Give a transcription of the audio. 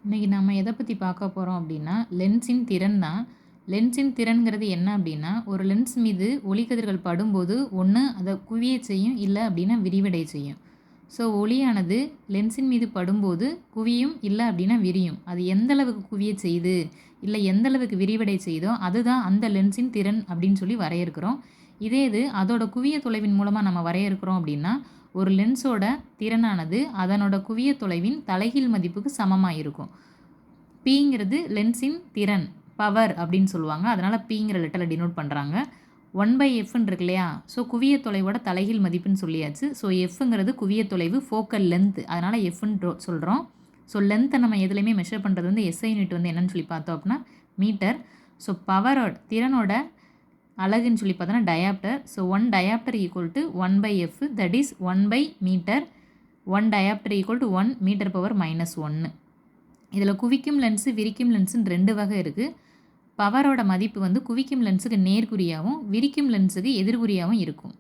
இன்றைக்கி நம்ம எதை பற்றி பார்க்க போகிறோம் அப்படின்னா லென்ஸின் திறன் தான். லென்ஸின் திறன்கிறது என்ன அப்படின்னா, ஒரு லென்ஸ் மீது ஒளிக்கதிர்கள் படும்போது ஒன்று அதை குவிய செய்யும், இல்லை அப்படின்னா விரிவடை செய்யும். ஸோ ஒளியானது லென்ஸின் மீது படும்போது குவியும், இல்லை அப்படின்னா விரியும். அது எந்த அளவுக்கு குவிய செய்யுது, இல்லை எந்த அளவுக்கு விரிவடை செய்தோ அதுதான் அந்த லென்ஸின் திறன் அப்படின்னு சொல்லி வரையறுக்கிறோம். இதே இது அதோட குவிய தொலைவின் மூலமாக நம்ம வரையறுக்கிறோம் அப்படின்னா, ஒரு லென்ஸோட திறனானது அதனோட குவிய தொலைவின் தலைகீழ் மதிப்புக்கு சமமாக இருக்கும். பிங்கிறது லென்ஸின் திறன், பவர் அப்படின்னு சொல்லுவாங்க. அதனால் பிங்கிற லெட்டரில் டினோட் பண்ணுறாங்க. 1/fன்னு இருக்கு இல்லையா? ஸோ குவிய தொலைவோட தலைகீழ் மதிப்புன்னு சொல்லியாச்சு. ஸோ எஃப்ங்கிறது குவிய தொலைவு, ஃபோக்கல் லென்த், அதனால் எஃப்ன்னு சொல்கிறோம். ஸோ லென்த்தை நம்ம எதுலையுமே மெஷர் பண்ணுறது வந்து எஸ்ஐ யூனிட் வந்து என்னன்னு சொல்லி பார்த்தோம் அப்படின்னா மீட்டர். ஸோ பவரோட திறனோட அலகுன்னு சொல்லி பார்த்தோன்னா dioptre. So 1 dioptre equal to 1/f, that is 1/மீட்டர். 1 dioptre equal to 1 metre power -1. இதில் குவிக்கும் லென்ஸு விரிக்கும் லென்ஸுன்னு 2 வகை இருக்குது. பவரோட மதிப்பு வந்து குவிக்கும் லென்ஸுக்கு நேர்குறியாகவும் விரிக்கும் லென்ஸுக்கு எதிர்குறியாகவும் இருக்கும்.